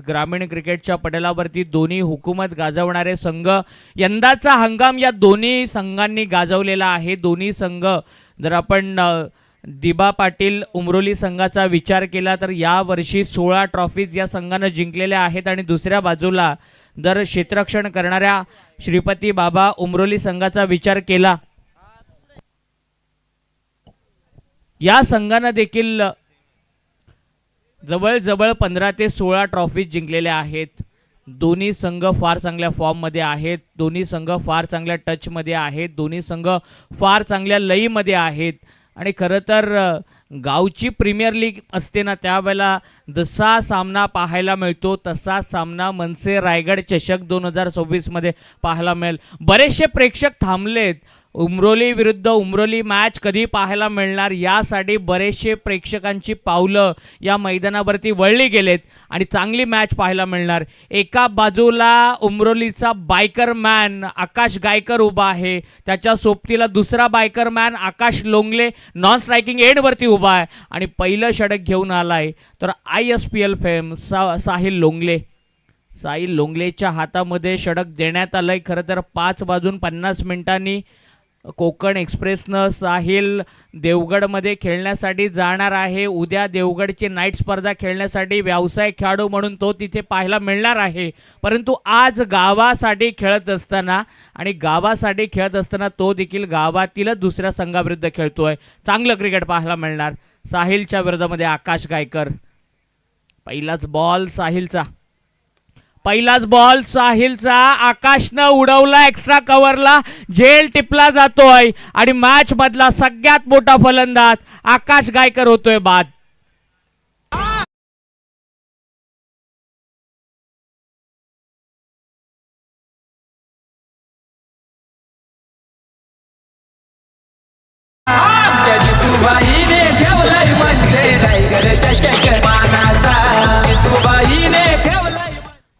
ग्रामीण क्रिकेटच्या पटलावरती दोन्ही हुकूमत गाजवणारे संघ, यंदाचा हंगाम या दोन्ही संघांनी गाजवलेला आहे. दोन्ही संघ जर आपण दिबा पाटील उमरोली संघाचा विचार केला तर या वर्षी 16 ट्रॉफीज या संघाने जिंकलेल्या आहेत आणि दुसऱ्या बाजूला जर क्षेत्ररक्षण करणाऱ्या श्रीपती बाबा उमरोली संघाचा विचार केला या संघाने देखील जवळजवळ 15 ते 16 ट्रॉफीज जिंकलेल्या आहेत. दोन्ही संघ फार चांगल्या फॉर्ममध्ये आहेत, दोन्ही संघ फार चांगल्या टचमध्ये आहेत, दोन्ही संघ फार चांगल्या लईमध्ये आहेत. आणि खरं तर गावची प्रीमियर लीग असते ना त्यावेळेला जसा सामना पाहायला मिळतो तसा सामना मनसे रायगड चषक 2026 मध्ये पाहायला मिळेल. बरेचसे प्रेक्षक थांबलेत उमरोली विरुद्ध उमरोली मॅच कधी पाहायला मिळणार यासाठी बरेचसे प्रेक्षकांची पावलं या मैदानावरती वळली गेलेत आणि चांगली मॅच पाहायला मिळणार. एका बाजूला उमरोलीचा बायकर मॅन आकाश गायकर उभा आहे, त्याच्या सोबतीला दुसरा बायकर मॅन आकाश लोंगले नॉन स्ट्रायकिंग एंडवरती उभा आहे आणि पहिलं षटक घेऊन आलाय तर ISPL फेम साहिल लोंगले. साहिल लोंगलेच्या हातामध्ये षटक देण्यात आलंय. खरं तर 5:50 कोकण एक्सप्रेसनं साहिल देवगडमध्ये खेळण्यासाठी जाणार आहे. उद्या देवगडची नाईट स्पर्धा खेळण्यासाठी व्यावसायिक खेळाडू म्हणून तो तिथे पाहायला मिळणार आहे. परंतु आज गावासाठी खेळत असताना तो देखील गावातीलच दुसऱ्या संघाविरुद्ध खेळतोय. चांगलं क्रिकेट पाहायला मिळणार. साहिलच्या विरोधामध्ये आकाश गायकर. पहिलाच बॉल साहिलचा आकाशनं उडवला, एक्स्ट्रा कव्हरला झेल टिपला जातोय आणि मॅच मधला सगळ्यात मोठा फलंदाज आकाश गायकर होतोय बाद.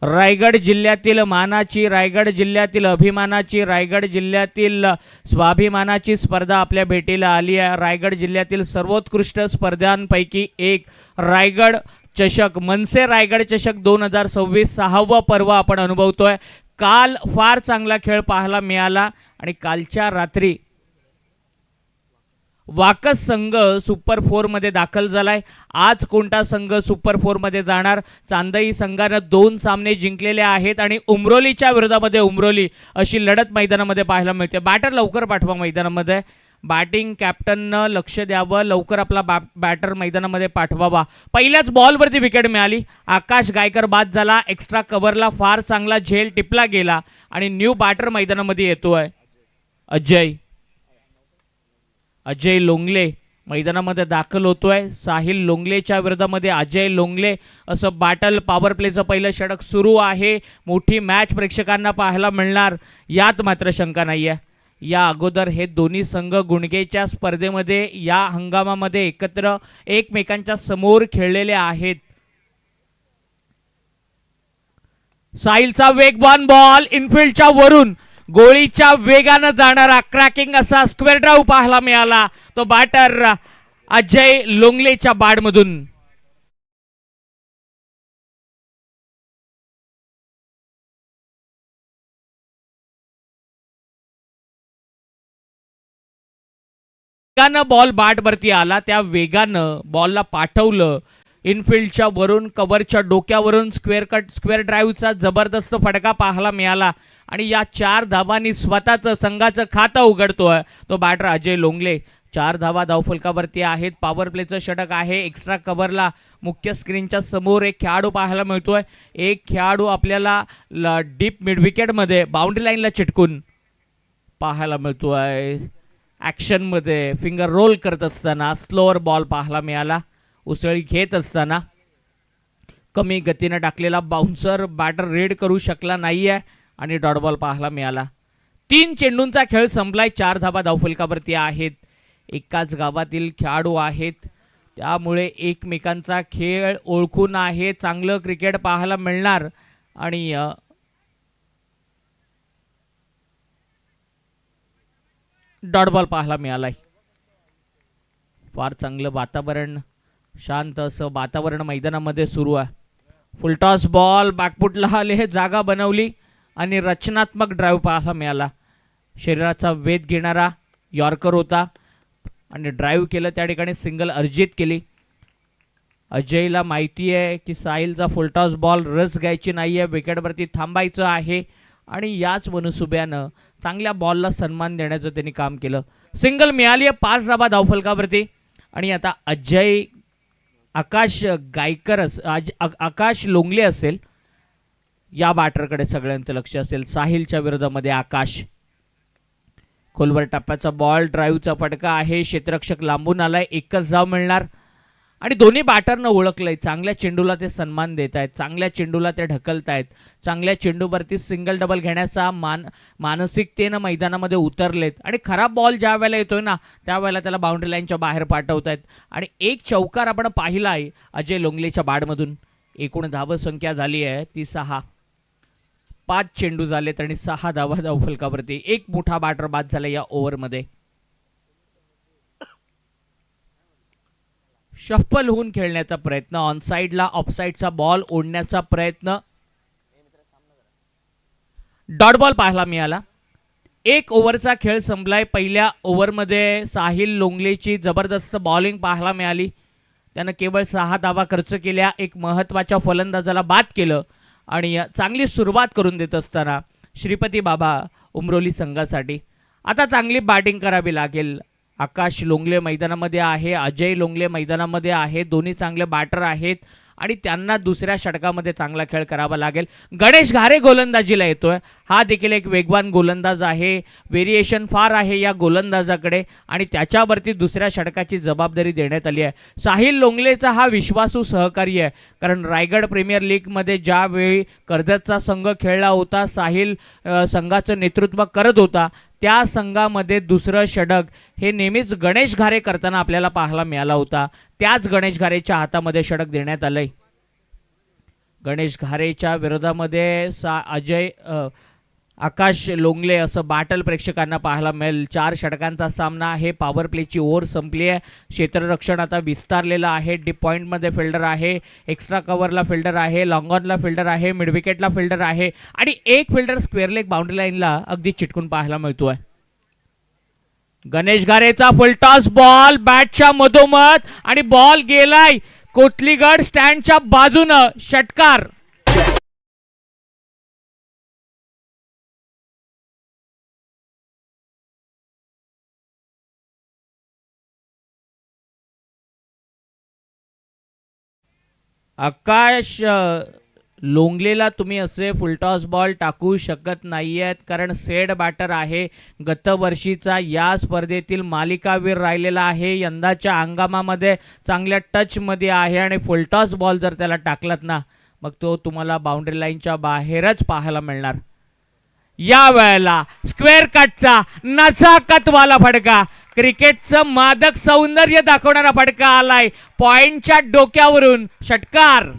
रायगड जिल्ह्यातील मानाची, रायगड जिल्ह्यातील अभिमानाची, रायगड जिल्ह्यातील स्वाभिमानाची स्पर्धा आपल्या भेटीला आली आहे. रायगड जिल्ह्यातील सर्वोत्कृष्ट स्पर्धांपैकी एक रायगड चषक, मनसे रायगड चषक 2026 6वं पर्व आपण अनुभवतोय. काल फार चांगला खेळ पाहायला मिळाला आणि कालच्या रात्री वाकस संघ सुपर 4 मध्ये दाखल झालाय. आज कोणता संघ सुपर 4 मध्ये जाणार? चांदई संघाने 2 सामने जिंकलेले आहेत आणि उमरोलीच्या विरोधामध्ये उमरोली अशी लढत मैदानामध्ये पाहायला मिळते. बॅटर लवकर पाठवा मैदानामध्ये. बॅटिंग कॅप्टननं लक्ष द्यावं, लवकर आपला बॅटर मैदानामध्ये पाठवावा. पहिल्याच बॉलवरती विकेट मिळाली. आकाश गायकर बाद झाला. एक्स्ट्रा कव्हरला फार चांगला झेल टिपला गेला आणि न्यू बॅटर मैदानामध्ये येतोय अजय लोंगले मैदानामध्ये दाखल होतोय. साहिल लोंगलेच्या विरोधामध्ये अजय लोंगले असं बॅटल. पॉवर प्लेचं पहिलं षटक सुरू आहे. मोठी मॅच प्रेक्षकांना पाहायला मिळणार यात मात्र शंका नाहीये. या अगोदर हे दोन्ही संघ गुणगेच्या स्पर्धेमध्ये या हंगामामध्ये एकत्र एकमेकांच्या समोर खेळलेले आहेत. साहिलचा वेगवान बॉल इनफिल्डच्या वरून गोळीच्या वेगानं जाणारा क्रॅकिंग असा स्क्वेअर ड्राइव्ह पाहायला मिळाला. तो बॅटर अजय लोंगलेच्या बॅटमधून. वेगानं बॉल बॅटवरती आला, त्या वेगानं बॉलला पाठवलं इनफिल्डच्या वरून, कव्हरच्या डोक्यावरून स्क्वेअर ड्राईव्हचा जबरदस्त फटका पाहायला मिळाला आणि या 4 धावांनी स्वतःचं संघाचं खातं उघडतोय तो बॅटर अजय लोंगले. 4 धावा धावफलकावरती आहेत. पॉवर प्लेचं षटक आहे. एक्स्ट्रा कव्हरला मुख्य स्क्रीनच्या समोर एक खेळाडू पाहायला मिळतोय. एक खेळाडू आपल्याला डीप मिड विकेटमध्ये बाउंड्री लाईनला चिटकून पाहायला मिळतोय. ॲक्शनमध्ये फिंगर रोल करत असताना स्लोअर बॉल पाहायला मिळाला. उसळी घेत असताना कमी गतीने टाकलेला बाउन्सर बॅटर रेड करू शकला नाहीये आणि डॉट बॉल पाहायला मिळाला. 3 चेंडूंचा खेळ संपलाय. 4 धावा धावफलकावरती आहेत. एकाच गावातील खेळाडू आहेत त्यामुळे एकमेकांचा खेळ ओळखून आहे. चांगलं क्रिकेट पाहायला मिळणार आणि डॉट बॉल पाहायला मिळालाय. फार चांगलं वातावरण, शांत असं वातावरण मैदानामध्ये सुरू आहे. फुलटॉस बॉल बॅकफुटला आले, जागा बनवली आणि रचनात्मक ड्राईव्ह पाहायला मिळाला. शरीराचा वेध घेणारा यॉर्कर होता आणि ड्राईव्ह केलं, त्या ठिकाणी सिंगल अर्जित केली. अजयला माहिती आहे की साहिलचा फुलटॉस बॉल रस घ्यायची नाही आहे, विकेटवरती थांबायचं आहे आणि याच मनसुब्यानं चांगल्या बॉलला सन्मान देण्याचं त्यांनी काम केलं. सिंगल मिळाली आहे 5 धावा धावफलकावरती. आणि आता अजय आकाश गायकर आकाश लोंगले असेल या बॅटरकडे सगळ्यांचं लक्ष असेल. साहिलच्या विरोधामध्ये आकाश. खोलवर टप्प्याचा बॉल, ड्राईव्हचा फटका आहे, क्षेत्ररक्षक लांबून आलाय, एकच धाव मिळणार. आणि दोन्ही बॅटरनं ओळखलंय, चांगल्या चेंडूला ते सन्मान देत आहेत, चांगल्या चेंडूला ते ढकलतायत, चांगल्या चेंडूवरती सिंगल डबल घेण्याचा मानसिकतेनं मैदानामध्ये उतरलेत. आणि खराब बॉल ज्या वेळेला येतोय ना त्यावेळेला त्याला बाउंड्री लाईनच्या बाहेर पाठवतायत. आणि एक चौकार आपण पाहिला आहे अजय लोंगलेच्या बॅटमधून. एकूण धावसंख्या झाली आहे ती 6. 5 चेंडू झालेत आणि 6 धावा धावफलकावरती. एक मोठा बॅटर बाद झाला या ओव्हरमध्ये. शफल होऊन खेळण्याचा प्रयत्न, ऑनसाइडला ऑफसाइडचा बॉल ओढण्याचा प्रयत्न, डॉट बॉल पाहायला मिळाला. 1 ओव्हरचा खेळ संपलाय. पहिल्या ओव्हरमध्ये साहिल लोंगलेची जबरदस्त बॉलिंग पाहायला मिळाली. त्यानं केवळ 6 धावा खर्च केल्या, एक महत्त्वाच्या फलंदाजाला बाद केलं आणि चांगली सुरुवात करून देत असताना श्रीपती बाबा उमरोली संघासाठी आता चांगली बॅटिंग करावी लागेल. आकाश लोंगले मैदानामध्ये आहे, अजय लोंगले मैदानामध्ये आहे, दोन्ही चांगले बॅटर आहेत आणि त्यांना दुसऱ्या षटकामध्ये चांगला खेळ करावा लागेल. गणेश घारे गोलंदाजीला येतोय, हा देखील एक वेगवान गोलंदाज आहे, व्हेरिएशन फार आहे या गोलंदाजाकडे आणि त्याच्यावरती दुसऱ्या षटकाची जबाबदारी देण्यात आली आहे. साहिल लोंगलेचा हा विश्वासू सहकारी आहे, कारण रायगड प्रीमियर लीगमध्ये ज्यावेळी कर्जतचा संघ खेळला होता, साहिल संघाचं नेतृत्व करत होता, त्या संघामध्ये दुसरं षटक हे नेहमीच गणेश घारे करताना आपल्याला पाहायला मिळाला होता. त्याच गणेश घारेच्या हातामध्ये षटक देण्यात आलंय. गणेश घारेच्या विरोधामध्ये आकाश लोंगले असं बॅटल प्रेक्षकांना पाहायला मिळेल. 4 षटकांचा सामना आहे. पॉवर प्लेची ओव्हर संपली आहे. क्षेत्ररक्षण आता विस्तारलेलं आहे. डीप पॉईंटमध्ये फिल्डर आहे, एक्स्ट्रा कव्हरला फिल्डर आहे, लॉंग ऑनला फिल्डर आहे, मिड विकेटला फिल्डर आहे आणि एक फिल्डर स्क्वेअर लेग बाउंड्री लाईनला अगदी चिटकून पाहायला मिळतोय. गणेश घारेचा फुलटॉस बॉल बॅटच्या मधोमध आणि बॉल गेलाय कोथलीगड स्टँडच्या बाजूनं. षटकार. आकाश लोंगलेला तुम्ही असे फुलटॉस बॉल टाकू शकत नाही आहेत, कारण सेड बॅटर आहे, गतवर्षीचा या स्पर्धेतील मालिकावीर राहिलेला आहे, यंदाच्या हंगामामध्ये चांगल्या टचमध्ये आहे आणि फुलटॉस बॉल जर त्याला टाकलात ना मग तो तुम्हाला बाउंड्री लाईनच्या बाहेरच पाहायला मिळणार. या वेळेला स्क्वेअर कटचा नजाकतवाला फटका, क्रिकेटचं मादक सौंदर्य दाखवणारा फटका आलाय पॉइंटच्या डोक्यावरून. षटकार.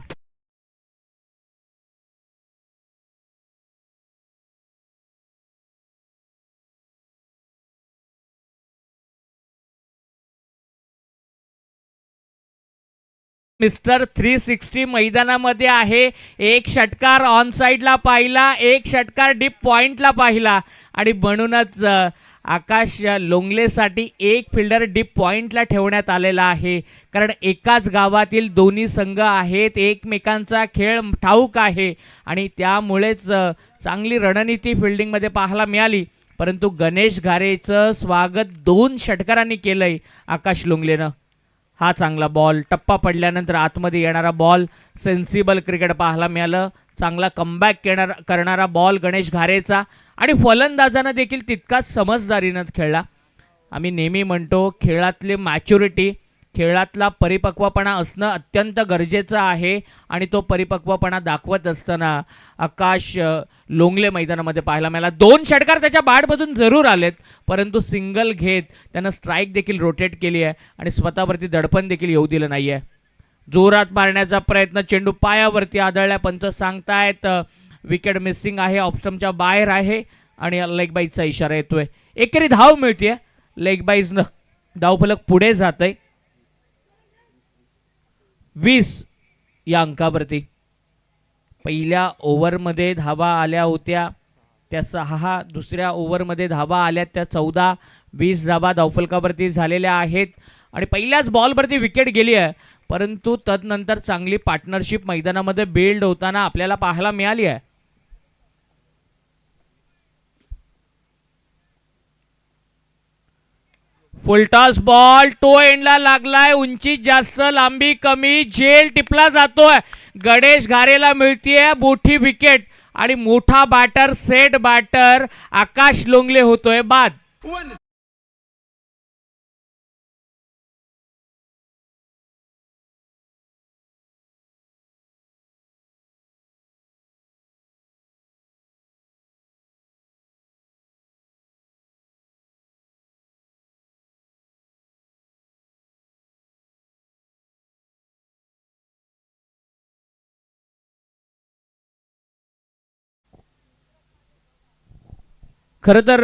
मिस्टर 360 मैदानामध्ये आहे. एक षटकार ऑन साइडला पाहिला, एक षटकार डीप पॉइंटला पाहिला आणि म्हणूनच आकाश लोंगलेसाठी एक फिल्डर डीप पॉइंटला ठेवण्यात आलेला आहे, कारण एकाच गावातील दोन्ही संघ आहेत, एकमेकांचा खेळ ठाऊक आहे आणि त्यामुळेच चांगली रणनीती फिल्डिंगमध्ये पाहायला मिळाली. परंतु गणेश घारेचं स्वागत 2 षटकारांनी केलंय आकाश लोंगलेनं. हा चांगला बॉल, टप्पा पडल्यानंतर आतमध्ये येणारा बॉल, सेन्सिबल क्रिकेट पाहायला मिळालं. चांगला कमबॅक करणारा बॉल गणेश घारेचा आणि फलंदाजानं देखील तितकाच समजदारीनं खेळला. आम्ही नेहमी म्हणतो खेळातली मॅच्युरिटी, खेळातला परिपक्वपणा असणं अत्यंत गरजेचं आहे आणि तो परिपक्वपणा दाखवत असताना आकाश लोंगले मैदानामध्ये पाहायला मिळाला. 2 षटकार त्याच्या बॅटमधून जरूर आलेत, परंतु सिंगल घेत त्यानं स्ट्राईक देखील रोटेट केली आहे आणि स्वतःवरती दडपण देखील येऊ दिलं नाही आहे. जोरात मारण्याचा प्रयत्न, चेंडू पायावरती आदळल्या, पंच सांगतायत विकेट मिसिंग आहे, ऑफस्टम्पच्या बाहेर आहे आणि लेग बाईजचा इशारा येतोय. एकेरी धाव मिळते, लेग बाईजनं धावफलक पुढे जात आहे 20 या अंकावरती. पहिल्या ओव्हरमध्ये धावा आल्या होत्या त्या 6, दुसऱ्या ओव्हरमध्ये धावा आल्या त्या 14-20 धावा धावफलकावरती झालेल्या आहेत आणि पहिल्याच बॉलवरती विकेट गेली आहे, परंतु तदनंतर चांगली पार्टनरशिप मैदानामध्ये बिल्ड होताना आपल्याला पाहायला मिळाली आहे. फुलटॉस बॉल टो एंडला लागलाय, उंची जास्त लांबी कमी, झेल टिपला जातोय, गणेश घारेला मिळतीये मोठी विकेट आणि मोठा बॅटर सेट बॅटर आकाश लोंगले होतोय बाद. खरं तर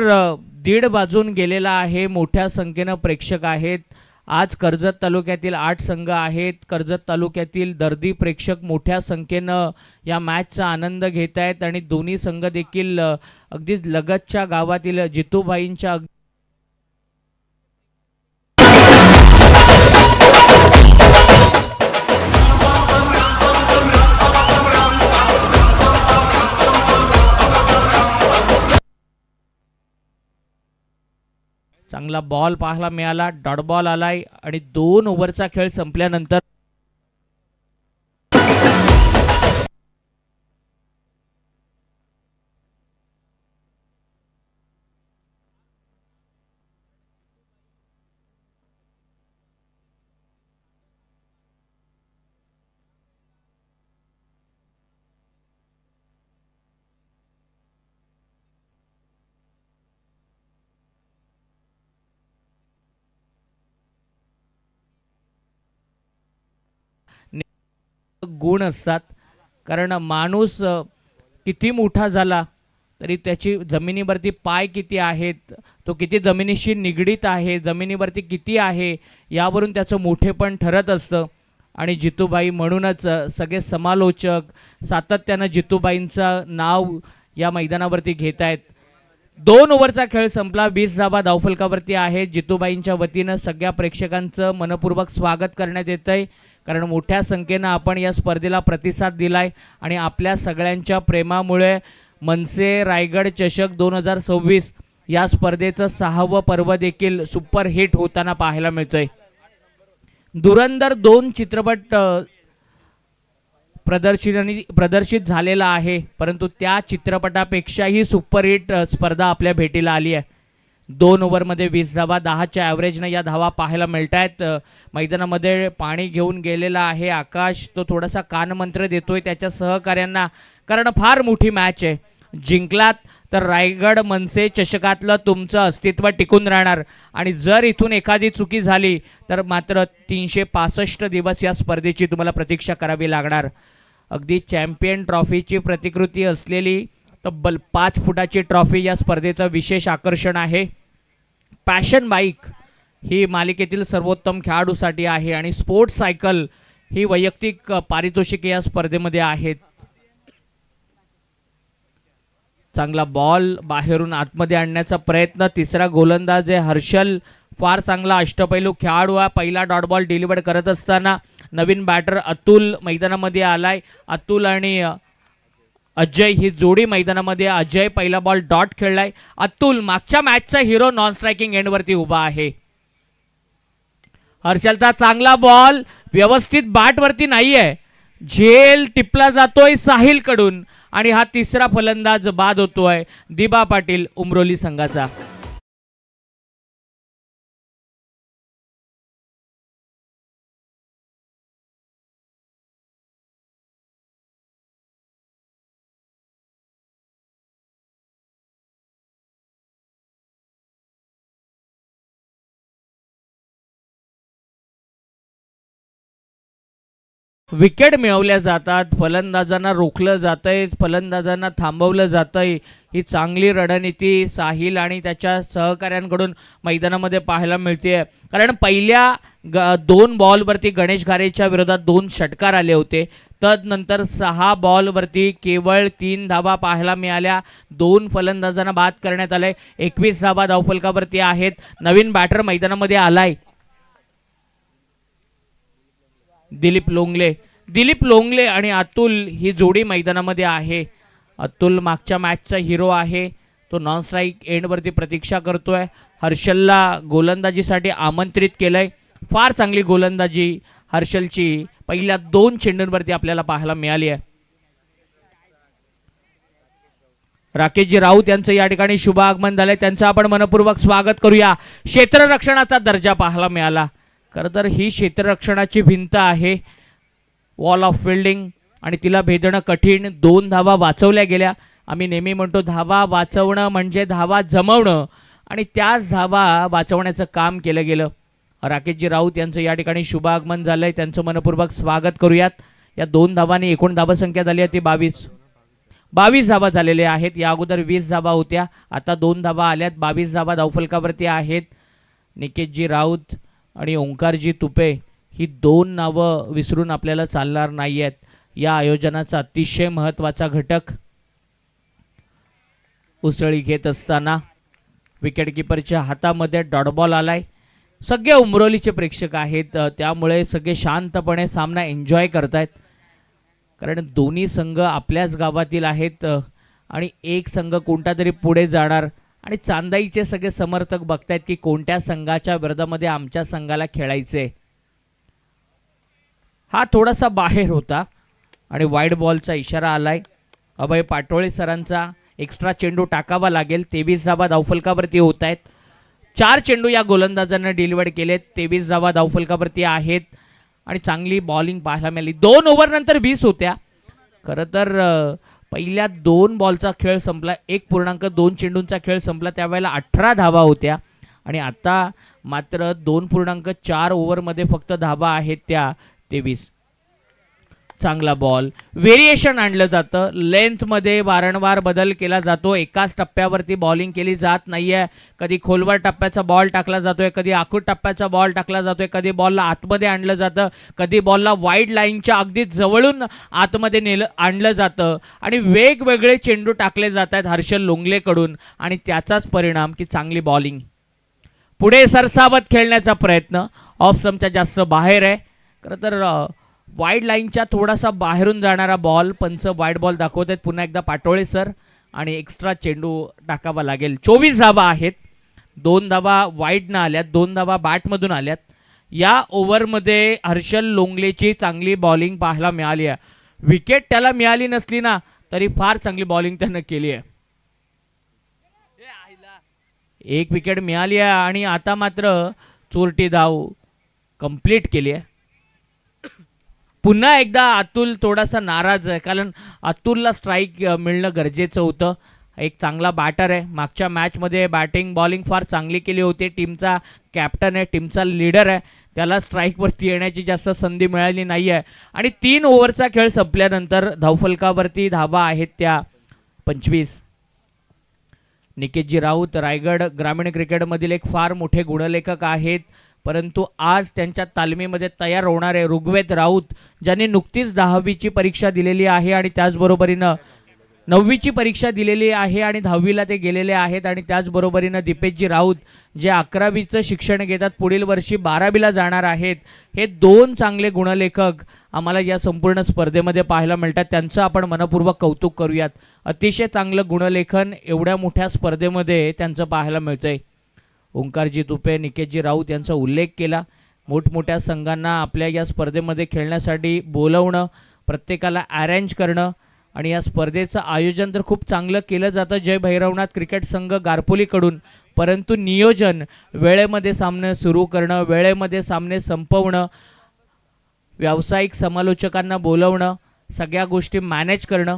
दीड वाजून गेलेला आहे, मोठ्या संख्येनं प्रेक्षक आहेत. आज कर्जत तालुक्यातील 8 संघ आहेत. कर्जत तालुक्यातील दर्दी प्रेक्षक मोठ्या संख्येनं या मॅचचा आनंद घेत आहेत आणि दोन्ही संघ देखील अगदी लगतच्या गावातील जितूबाईंच्या चांगला बॉल पाहायला मिळाला, डॉट बॉल आलाय आणि 2 ओव्हरचा खेळ संपल्यानंतर गुण असतात, कारण माणूस किती मोठा झाला तरी त्याची जमिनीवरती पाय किती आहेत, तो किती जमिनीशी निगडीत आहे, जमिनीवरती किती आहे यावरून त्याचं मोठेपण ठरत असतं. आणि जितूबाई म्हणूनच सगळे समालोचक सातत्यानं जितूबाईंचं नाव या मैदानावरती घेत आहेत. 2 ओव्हरचा खेळ संपला, 20 धावा धावफलकावरती आहेत. जितूबाईंच्या वतीनं सगळ्या प्रेक्षकांचं मनपूर्वक स्वागत करण्यात येत आहे, कारण मोठ्या संख्येनं आपण या स्पर्धेला प्रतिसाद दिलाय आणि आपल्या सगळ्यांच्या प्रेमामुळे मनसे रायगड चषक 2026 या स्पर्धेचं 6वं पर्व देखील सुपर हिट होताना पाहायला मिळतंय. धुरंधर 2 चित्रपट प्रदर्शित झालेला आहे, परंतु त्या चित्रपटापेक्षाही सुपरहिट स्पर्धा आपल्या भेटीला आली आहे. 2 ओव्हरमध्ये 20 धावा, 10च्या ॲव्हरेजनं या धावा पाहायला मिळत आहेत. मैदानामध्ये पाणी घेऊन गेलेला आहे आकाश, तो थोडासा कानमंत्र देतोय त्याच्या सहकाऱ्यांना, कारण फार मोठी मॅच आहे. जिंकलात तर रायगड मनसे चषकातलं तुमचं अस्तित्व टिकून राहणार आणि जर इथून एखादी चुकी झाली तर मात्र 365 दिवस या स्पर्धेची तुम्हाला प्रतीक्षा करावी लागणार. अगदी चॅम्पियन ट्रॉफीची प्रतिकृती असलेली तब्बल 5 फुटाची ट्रॉफी या स्पर्धेचं विशेष आकर्षण आहे. पॅशन बाईक ही मालिकेतील सर्वोत्तम खेळाडूसाठी आहे आणि स्पोर्ट्स सायकल ही वैयक्तिक पारितोषिके या स्पर्धेमध्ये आहेत. चांगला बॉल बाहेरून आतमध्ये आणण्याचा प्रयत्न, तिसरा गोलंदाज आहे हर्षल, फार चांगला अष्टपैलू खेळाडू आहे. पहिला डॉट बॉल डिलिव्हर करत असताना नवीन बॅटर अतुल मैदानामध्ये आलाय. अतुल आणि अजय ही जोडी मैदानामध्ये, अजय पहिला बॉल डॉट खेळलाय. अतुल मागच्या मॅचचा हिरो नॉन स्ट्रायकिंग एंडवरती उभा आहे. हर्षलचा चांगला बॉल व्यवस्थित बॅटवरती नाहीये, झेल टिपला जातोय साहिल कडून आणि हा तिसरा फलंदाज बाद होतोय दिबा पाटील उमरोली संघाचा. विकेट मिळवल्या जातात, फलंदाजांना रोखलं जातंय, फलंदाजांना थांबवलं जातंय. ही चांगली रणनीती साहिल आणि त्याच्या सहकाऱ्यांकडून मैदानामध्ये पाहायला मिळते. कारण पहिल्या 2 बॉलवरती गणेश घारेच्या विरोधात 2 षटकार आले होते. तदनंतर 6 बॉलवरती केवळ 3 धावा पाहायला मिळाल्या. 2 फलंदाजांना बाद करण्यात आले. 21 धावा धावफलकावरती आहेत. नवीन बॅटर मैदानामध्ये आलाय दिलीप लोंगले आणि अतुल ही जोडी मैदानामध्ये आहे. अतुल मागच्या मॅचचा हिरो आहे. तो नॉन स्ट्राईक एंडवरती प्रतीक्षा करतोय. हर्षलला गोलंदाजीसाठी आमंत्रित केलंय. फार चांगली गोलंदाजी हर्षलची पहिल्या 2 चेंडूंवरती आपल्याला पाहायला मिळाली आहे. राकेशजी राऊत यांचं या ठिकाणी शुभ आगमन झालंय. त्यांचं आपण मनपूर्वक स्वागत करूया. क्षेत्ररक्षणाचा दर्जा पाहायला मिळाला. खरं तर ही क्षेत्ररक्षणाची भिंत आहे, वॉल ऑफ फिल्डिंग, आणि तिला भेदणं कठीण. 2 धावा वाचवल्या गेल्या. आम्ही नेहमी म्हणतो धावा वाचवणं म्हणजे धावा जमवणं, आणि त्याच धावा वाचवण्याचं काम केलं गेलं. राकेशजी राऊत यांचं या ठिकाणी शुभ आगमन झालंय. त्यांचं मनपूर्वक स्वागत करूयात. या 2 धावांनी एकूण धावसंख्या झाली आहे ती 22 धावा झालेल्या आहेत. या अगोदर 20 धावा होत्या, आता 2 धावा आल्यात. 22 धावा धावफलकावरती आहेत. निकेशजी राऊत आणि ओंकारजी तुपे ही 2 नावं विसरून आपल्याला चालणार नाही आहेत. या आयोजनाचा अतिशय महत्त्वाचा घटक. उसळी घेत असताना विकेटकीपरच्या हातामध्ये डॉटबॉल आलाय. सगळे उमरोलीचे प्रेक्षक आहेत, त्यामुळे सगळे शांतपणे सामना एन्जॉय करतायत. कारण दोन्ही संघ आपल्याच गावातील आहेत आणि एक संघ कोणता तरी पुढे जाणार, आणि चांदाईचे सगळे समर्थक बघतायत की कोणत्या संघाच्या विरोधामध्ये आमच्या संघाला खेळायचे. हा थोडासा बाहेर होता आणि वाईड बॉलचा इशारा आलाय. अभय पाटोळे सरांचा एक्स्ट्रा चेंडू टाकावा लागेल. 23 धावा धावफलकावरती होत आहेत. 4 चेंडू या गोलंदाजांना डिलिव्हर केलेत. 23 धावा धावफलकावरती आहेत आणि चांगली बॉलिंग पाहायला मिळाली. 2 ओव्हर नंतर 20 होत्या. खरं तर पहिल्या 2 बॉलचा खेळ संपला, 1.2 चेंडूंचा खेळ संपला, त्यावेळेला 18 धावा होत्या, आणि आता मात्र 2.4 ओव्हरमध्ये फक्त धावा आहेत त्या 23. चांगला बॉल, व्हेरिएशन आणलं जातं. लेंथमध्ये वारंवार बदल केला जातो. एकाच टप्प्यावरती बॉलिंग केली जात नाहीये. कधी खोलवर टप्प्याचा बॉल टाकला जातोय, कधी आखूड टप्प्याचा बॉल टाकला जातोय, कधी बॉलला आतमध्ये आणलं जातं, कधी बॉलला वाईड लाईनच्या अगदी जवळून आतमध्ये आणलं जातं, आणि वेगवेगळे चेंडू टाकले जात आहेत हर्षल लोंगलेकडून, आणि त्याचाच परिणाम की चांगली बॉलिंग. पुढे सरसावत खेळण्याचा प्रयत्न, ऑफ स्टंपच्या जास्त बाहेर आहे. खरं तर वाईड लाईनच्या थोडासा बाहेरून जाणारा बॉल, पंच वाईड बॉल दाखवत आहेत पुन्हा एकदा पाटोळे सर, आणि एक्स्ट्रा चेंडू टाकावा लागेल. 24 धावा आहेत. 2 धावा वाईडनं आल्यात, 2 धावा बॅटमधून आल्यात. या ओव्हरमध्ये हर्षल लोंगलेची चांगली बॉलिंग पाहायला मिळाली आहे. विकेट त्याला मिळाली नसली ना तरी फार चांगली बॉलिंग त्यानं केली आहे. 1 विकेट मिळाली आहे आणि आता मात्र चोरटी धाव कंप्लीट केली आहे. पुन्हा एकदा अतुल थोडासा नाराज आहे, कारण अतुलला स्ट्राईक मिळणं गरजेचं होतं. एक चांगला बॅटर आहे. मागच्या मॅचमध्ये बॅटिंग बॉलिंग फार चांगली केली होती. टीमचा कॅप्टन आहे, टीमचा लीडर आहे. त्याला स्ट्राईकवरती येण्याची जास्त संधी मिळाली नाही आहे. आणि 3 ओव्हरचा खेळ संपल्यानंतर धावफलकावरती धावा आहेत त्या 25. निकेशजी राऊत रायगड ग्रामीण क्रिकेटमधील एक फार मोठे गुणलेखक आहेत, परंतु आज त्यांच्या तालमीमध्ये तयार होणारे ऋग्वेद राऊत, ज्यांनी नुकतीच 10वीची परीक्षा दिलेली आहे आणि त्याचबरोबरीनं 9वीची परीक्षा दिलेली आहे आणि 10वीला ते गेलेले आहेत, आणि त्याचबरोबरीनं दीपेशजी राऊत जे 11वीचं शिक्षण घेतात, पुढील वर्षी 12वीला जाणार आहेत. हे 2 चांगले गुणलेखक आम्हाला या संपूर्ण स्पर्धेमध्ये पाहायला मिळतात. त्यांचं आपण मनपूर्वक कौतुक करूयात. अतिशय चांगलं गुणलेखन एवढ्या मोठ्या स्पर्धेमध्ये त्यांचं पाहायला मिळतंय. ओंकारजी तुपे, निकेशजी राऊत यांचा उल्लेख केला. मोठमोठ्या संघांना आपल्या या स्पर्धेमध्ये खेळण्यासाठी बोलवणं, प्रत्येकाला अरेंज करणं, आणि या स्पर्धेचं आयोजन तर खूप चांगलं केलं जातं जय भैरवनाथ क्रिकेट संघ गारपोलीकडून, परंतु नियोजन, वेळेमध्ये सामने सुरू करणं, वेळेमध्ये सामने संपवणं, व्यावसायिक समालोचकांना बोलवणं, सगळ्या गोष्टी मॅनेज करणं,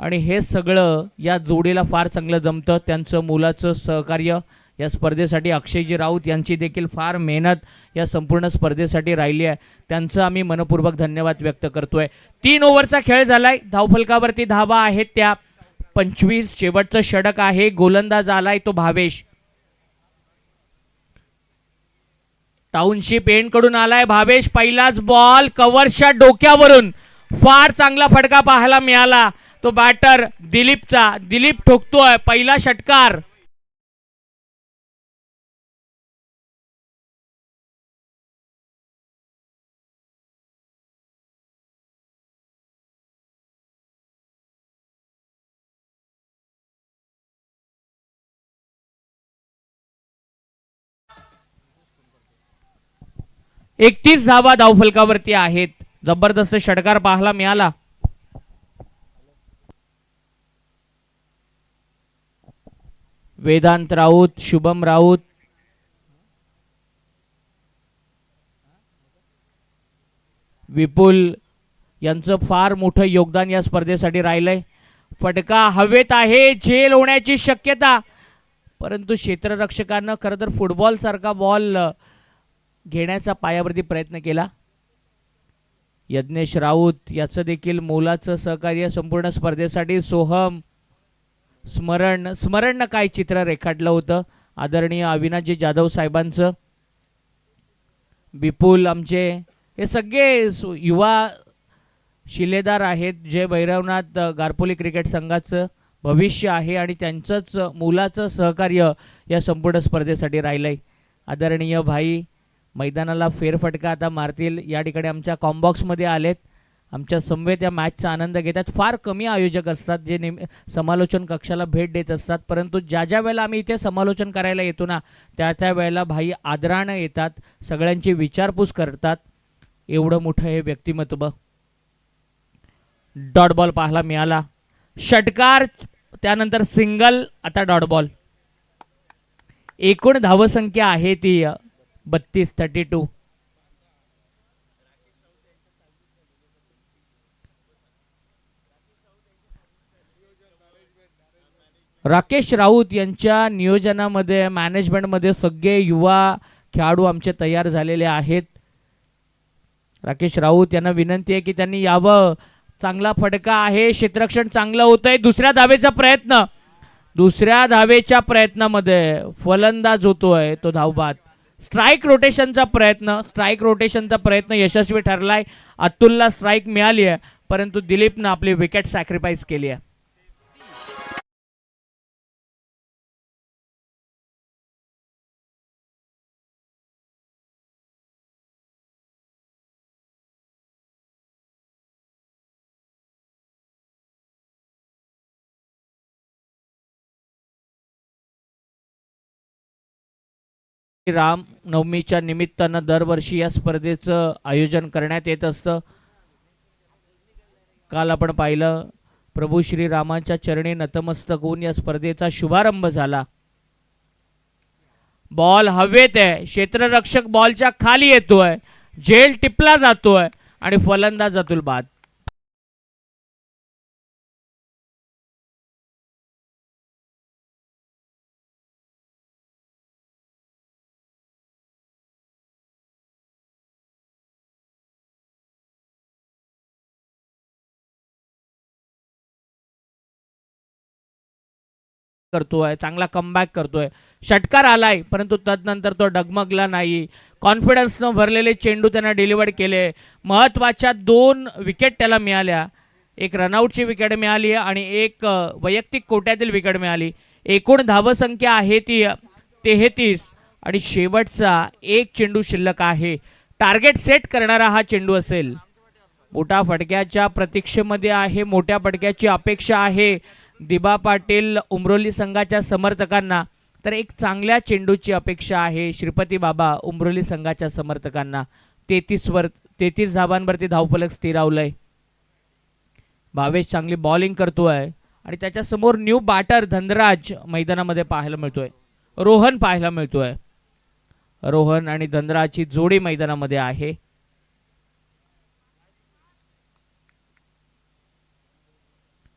आणि हे सगळं या जोडीला फार चांगलं जमतं. त्यांचं मुलाचं सहकार्य या स्पर्धेसाठी अक्षयजी राऊत यांची देखील फार मेहनत या संपूर्ण स्पर्धेसाठी राहिली आहे. त्यांचं आम्ही मनपूर्वक धन्यवाद व्यक्त करतोय. 3 ओव्हरचा खेळ झालाय. धावफलकावरती धावा आहेत त्या 25. शेवटचं षटक आहे. गोलंदाज आलाय तो भावेश. टाउनशिप एंड कडून आलाय भावेश. पहिलाच बॉल कव्हरच्या डोक्यावरून फार चांगला फटका पाहायला मिळाला. तो बॅटर दिलीपचा. दिलीप ठोकतोय पहिला षटकार. एकतीस धावा धावफलकावरती आहेत. जबरदस्त षटकार पाहायला मिळाला. वेदांत राऊत, शुभम राऊत, विपुल यांचं फार मोठं योगदान या स्पर्धेसाठी राहिलंय. फटका हवेत आहे. झेल होण्याची शक्यता, परंतु क्षेत्ररक्षकानं खरं तर फुटबॉल सारखा बॉल घेण्याचा पायावरती प्रयत्न केला. यज्ञेश राऊत याचं देखील मोलाचं सहकार्य संपूर्ण स्पर्धेसाठी. सोहम, स्मरण काय चित्र रेखाटलं होतं आदरणीय अविनाशजी जाधव साहेबांचं. विपुल, आमचे हे सगळे युवा शिलेदार आहेत जे भैरवनाथ गारपोली क्रिकेट संघाचं भविष्य आहे आणि त्यांचंच मोलाचं सहकार्य या संपूर्ण स्पर्धेसाठी राहिलंय. आदरणीय भाई मैदानाला फेरफटका आता मारतील. या ठिकाणी आमच्या कॉम्बॉक्समध्ये आलेत. आमच्या समवेत या मॅचचा आनंद घेतात. फार कमी आयोजक असतात जे समालोचन कक्षाला भेट देत असतात, परंतु ज्या ज्या वेळेला आम्ही इथे समालोचन करायला येतो ना त्या वेळेला भाई आदरानं येतात, सगळ्यांची विचारपूस करतात. एवढं मोठं हे व्यक्तिमत्व. डॉट बॉल पाहायला मिळाला. षटकार, त्यानंतर सिंगल, आता डॉट बॉल. एकूण धावसंख्या आहे ती 32. राकेश राऊत यांच्या नियोजनामध्ये, मॅनेजमेंटमध्ये सगळे युवा खेळाडू आमचे तयार झालेले आहेत. राकेश राऊत यांना विनंती आहे की त्यांनी यावं. चांगला फटका आहे. क्षेत्ररक्षण चांगलं होतंय. दुसऱ्या धावेच्या प्रयत्नामध्ये फलंदाज होतोय तो धावबाद. स्ट्राईक रोटेशनचा प्रयत्न यशस्वी ठरलाय. अतुलला स्ट्राईक मिळाली आहे, परंतु दिलीपनं आपली विकेट सॅक्रिफाईस केली आहे. रामनवमीच्या निमित्तानं दरवर्षी या स्पर्धेचं आयोजन करण्यात येत असतं. काल आपण पाहिलं प्रभू श्रीरामांच्या चरणी नतमस्तक होऊन या स्पर्धेचा शुभारंभ झाला. बॉल हवेत आहे. क्षेत्ररक्षक बॉलच्या खाली येतोय. झेल टिपला जातोय आणि फलंदाज अतुल बाद. करतोय, चांगला कमबॅक करतोय. षटकार आलाय, परंतु तदनंतर तो डगमगला नाही. कॉन्फिडन्सनं भरलेले चेंडू त्यांना डिलिव्हर केले. महत्त्वाच्या 2 विकेट त्याला मिळाल्या. एक रनआउटची विकेट मिळाली आणि एक वैयक्तिक कोट्यातील विकेट मिळाली. एकूण धावसंख्या आहे ती 33 आणि शेवटचा एक चेंडू शिल्लक आहे. टार्गेट सेट करणारा हा चेंडू असेल. मोठ्या फटक्याच्या प्रतीक्षेमध्ये आहे. मोठ्या फटक्याची अपेक्षा आहे दिबा पाटील उमरोली संघाच्या समर्थकांना, तर एक चांगल्या चेंडूची अपेक्षा आहे श्रीपती बाबा उमरोली संघाच्या समर्थकांना. 33 धावांवरती धावफलक स्थिरावलंय. भावेश चांगली बॉलिंग करतोय आणि त्याच्या समोर न्यू बॅटर धनराज मैदानामध्ये पाहायला मिळतोय. रोहन पाहायला मिळतोय. रोहन आणि धनराजची जोडी मैदानामध्ये आहे.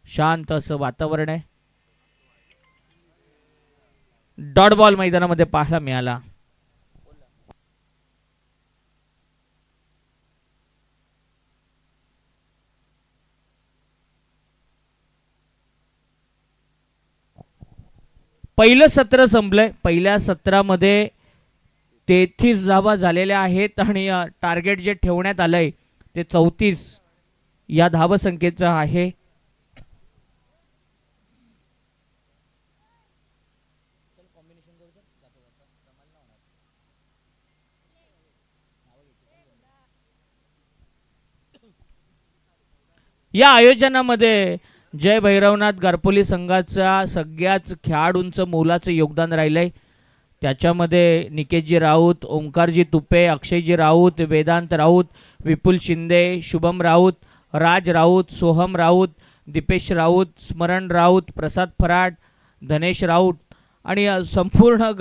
शांत असं वातावरण आहे. डॉट बॉल मैदानामध्ये पाहायला मिळाला. पहिलं सत्र संपलंय. पहिल्या सत्रामध्ये 33 धावा झालेल्या आहेत आणि टार्गेट जे ठेवण्यात आलंय ते 34 या धावसंख्येचं आहे. या आयोजनामध्ये जय भैरवनाथ गारपोली संघाचा सगळ्याच खेळाडूंचं मोलाचं योगदान राहिलंय. त्याच्यामध्ये निकेशजी राऊत, ओंकारजी तुपे, अक्षयजी राऊत, वेदांत राऊत, विपुल शिंदे, शुभम राऊत, राज राऊत, सोहम राऊत, दीपेश राऊत, स्मरण राऊत, प्रसाद फराड, धनेश राऊत आणि संपूर्ण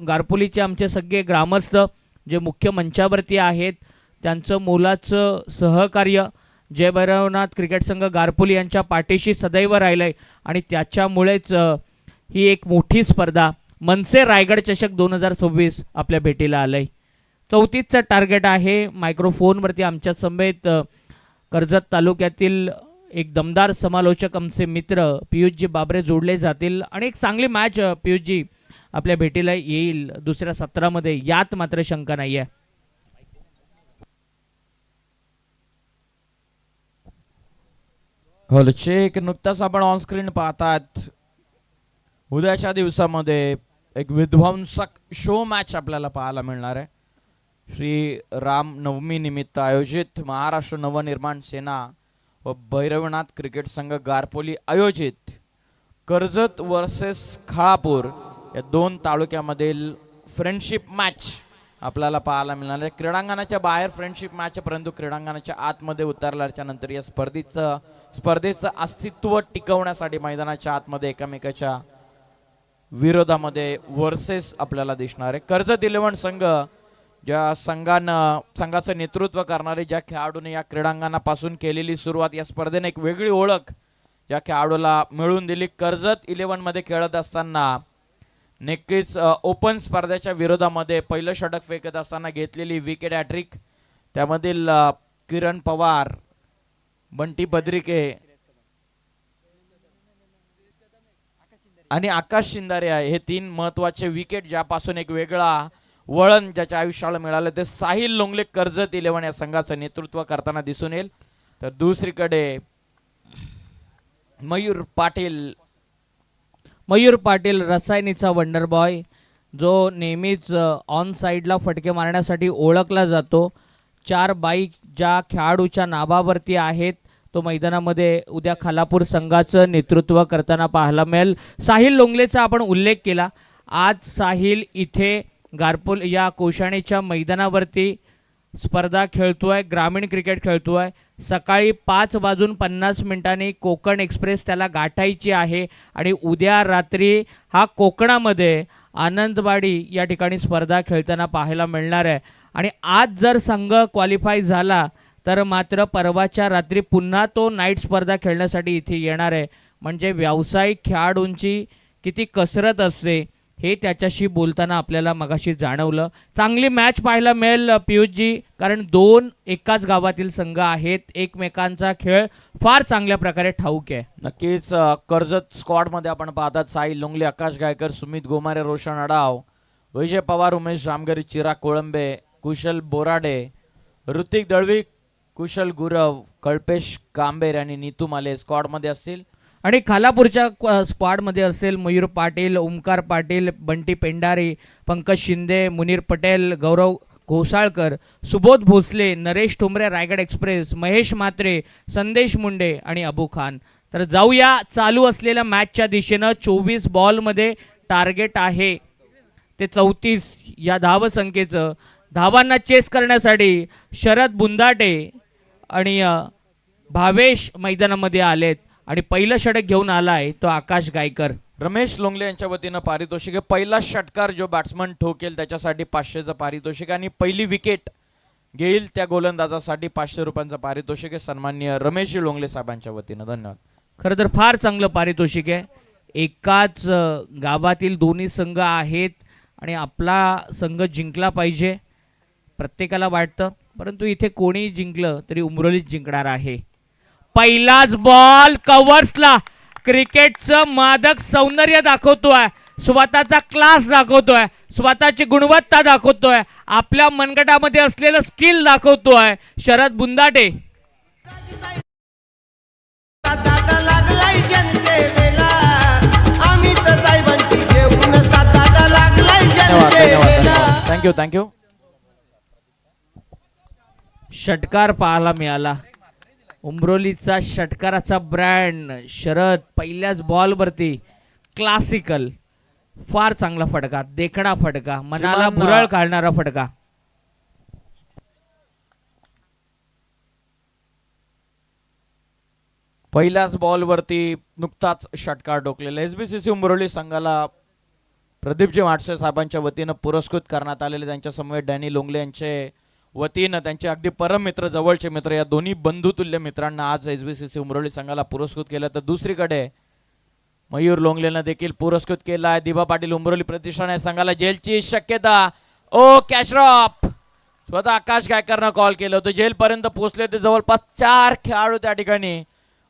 गारपोलीचे आमचे सगळे ग्रामस्थ जे मुख्य मंचावरती आहेत त्यांचं मोलाचं सहकार्य जय भैरवनाथ क्रिकेट संघ गारपोली यांच्या पाठीशी सदैव राहिलंय आणि त्याच्यामुळेच ही एक मोठी स्पर्धा मनसे रायगड चषक 2026 आपल्या भेटीला आलंय. 34चं टार्गेट आहे. मायक्रोफोनवरती आमच्या समेत कर्जत तालुक्यातील एक दमदार समालोचक आमचे मित्र पियुषजी बाबरे जोडले जातील आणि एक चांगली मॅच पियुषजी आपल्या भेटीला येईल दुसऱ्या सत्रामध्ये, यात मात्र शंका नाही आहे. हॉलचेक नुकताच आपण ऑन स्क्रीन पाहतात. उद्याच्या दिवसामध्ये एक विध्वंसक शो मॅच आपल्याला पाहायला मिळणार आहे. श्री राम नवमी निमित्त आयोजित महाराष्ट्र नवनिर्माण सेना व भैरवनाथ क्रिकेट संघ गारपोली आयोजित कर्जत वर्सेस खालापूर या दोन तालुक्यामधील फ्रेंडशिप मॅच आपल्याला पाहायला मिळणार आहे. क्रीडांगणाच्या बाहेर फ्रेंडशिप मॅच, परंतु क्रीडांगणाच्या आतमध्ये उतरल्याच्या नंतर या स्पर्धेचं अस्तित्व टिकवण्यासाठी मैदानाच्या आतमध्ये एकमेकाच्या विरोधामध्ये वर्सेस आपल्याला दिसणार आहे. कर्जत 11 संघ ज्या संघाचं नेतृत्व करणारे ज्या खेळाडूने या क्रीडांगणापासून केलेली सुरुवात, या स्पर्धेने एक वेगळी ओळख ज्या खेळाडूला मिळवून दिली. कर्जत 11 मध्ये खेळत असताना नक्कीच ओपन स्पर्धेच्या विरोधामध्ये पहिलं षटक फेकत असताना घेतलेली विकेट हॅट्रिक, त्यामधील किरण पवार, बंटी बद्रिके आणि आकाश शिंदारे आहे, हे तीन महत्वाचे विकेट ज्यापासून एक वेगळा वळण ज्याच्या आयुष्याला मिळालं ते साहिल लोंगले कर्जत 11 या संघाचं नेतृत्व करताना दिसून येईल. तर दुसरीकडे मयूर पाटील रसायनीचा वंडर बॉय, जो नेहमीच ऑन साईडला फटके मारण्यासाठी ओळखला जातो. 4 बाईक ज्या खेळाडूच्या नावावरती आहेत तो मैदानामध्ये उद्या खालापूर संघाचं नेतृत्व करताना पाहायला मिळेल. साहिल लोंगलेचा आपण उल्लेख केला. आज साहिल इथे गारपोल या कोशाणेच्या मैदानावरती स्पर्धा खेळतोय, ग्रामीण क्रिकेट खेळतोय. सकाळी 5:50 कोकण एक्सप्रेस त्याला गाठायची आहे आणि उद्या रात्री हा कोकणामध्ये आनंदवाडी या ठिकाणी स्पर्धा खेळताना पाहायला मिळणार आहे. आणि आज जर संघ क्वालिफाय झाला तर मात्र परवाच्या रात्री पुन्हा तो नाईट स्पर्धा खेळण्यासाठी इथे येणार आहे. म्हणजे व्यावसायिक खेळाडूंची किती कसरत असते हे त्याच्याशी बोलताना आपल्याला मगाशी जाणवलं. चांगली मॅच पाहायला मिळेल पियुषजी, कारण दोन एकाच गावातील संघ आहेत. एकमेकांचा खेळ फार चांगल्या प्रकारे ठाऊक आहे. नक्कीच कर्जत स्क्वॉड मध्ये आपण पाहतात साहिल लोंगले, आकाश गायकर, सुमित गोमारे, रोशन अडाव, विजय पवार, उमेश जामगरी, चिराग कोळंबे, कुशल बोराडे, ऋतिक दळवी, कुशल गुरव, कल्पेश कांबेर आणि नीतू माले स्क्वॉड मध्ये असतील. आणि खालापूरच्या स्क्वॉडमध्ये असेल मयूर पाटील, ओमकार पाटील, बंटी पेंडारी, पंकज शिंदे, मुनीर पटेल, गौरव घोसाळकर, सुबोध भोसले, नरेश ठोंबरे रायगड एक्सप्रेस, महेश म्हात्रे, संदेश मुंडे आणि अबू खान. तर जाऊया चालू असलेल्या मॅचच्या दिशेनं. 24 बॉलमध्ये टार्गेट आहे ते 34 या धावसंख्येचं. धावांना चेस करण्यासाठी शरद बुंदाटे आणि भावेश मैदानामध्ये आलेत आणि पहिलं षटक घेऊन आलाय तो आकाश गायकर. रमेश लोंगले यांच्या वतीनं पारितोषिक, पहिला षटकार जो बॅट्समन ठोकेल त्याच्यासाठी 500चं पारितोषिक आणि पहिली विकेट घेईल त्या गोलंदाजासाठी 500 रुपयांचं पारितोषिक आहे. सन्माननीय रमेश लोंगले साहेबांच्या वतीनं धन्यवाद. खरं तर फार चांगलं पारितोषिक आहे. एकाच गावातील दोन्ही संघ आहेत आणि आपला संघ जिंकला पाहिजे प्रत्येकाला वाटतं, परंतु इथे कोणी जिंकलं तरी उमरोलीच जिंकणार आहे. पहिलाच बॉल कव्हर्सला, क्रिकेटचं मादक सौंदर्य दाखवतोय, स्वतःचा क्लास दाखवतोय, स्वतःची गुणवत्ता दाखवतोय, आपल्या मनगटामध्ये असलेलं स्किल दाखवतोय शरद बुंदाटे. Thank you thank you. षटकार पाहायला मिळाला. उमरोलीचा षटकाराचा ब्रँड शरद पहिल्याच बॉलवरती क्लासिकल, फार चांगला फटका, देखणा फटका, मनाला श्रीमान, भुरळ काढणारा फटका. पहिल्याच बॉलवरती नुकताच षटकार डोकलेला. एसबीसीसी उंबरोली संघाला प्रदीपजी माटसे साहेबांच्या वतीनं पुरस्कृत करण्यात आलेले, त्यांच्या समवेत डॅनी लोंगले यांचे वतीनं त्यांचे अगदी परम मित्र, जवळचे मित्र, या दोन्ही बंधुतुल्य मित्रांना आज एसबीसीसी उमरोली संघाला पुरस्कृत केलं. तर दुसरीकडे मयूर लोंगलेनं देखील पुरस्कृत केला आहे. दिबा पाटील उमरोली प्रतिष्ठान संघाला जेलची शक्यता. ओ कॅचड्रॉप, स्वतः आकाश गायकरनं कॉल केलं होतं. जेलपर्यंत पोहोचले ते जवळपास 4 खेळाडू त्या ठिकाणी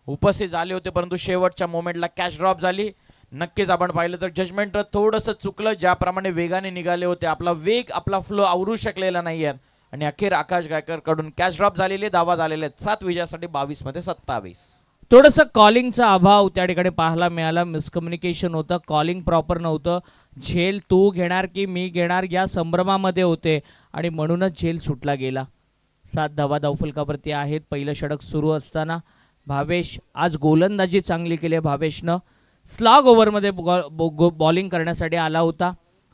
उपस्थित झाले होते, परंतु शेवटच्या मोमेंटला कॅच ड्रॉप झाली. नक्कीच आपण पाहिलं तर जजमेंट थोडंसं चुकलं. ज्याप्रमाणे वेगाने निघाले होते, आपला वेग, आपला फ्लो आवरू शकलेला नाहीये आणि अखेर आकाश गायकर कडून कॅच ड्रॉप झालेले, धावा झालेले 7 विजयासाठी 22 मध्ये 27. थोडंसं कॉलिंगचा अभाव त्या ठिकाणी पाहायला मिळाला. मिसकम्युनिकेशन होतं, कॉलिंग प्रॉपर नव्हतं. झेल तू घेणार की मी घेणार या संभ्रमामध्ये होते आणि म्हणूनच झेल सुटला गेला. 7 धावा धावफलकावरती आहेत. पहिलं षटक सुरू असताना भावेश आज गोलंदाजी चांगली केली आहे. भावेशनं स्लॉग ओव्हरमध्ये बॉलिंग करण्यासाठी आला होता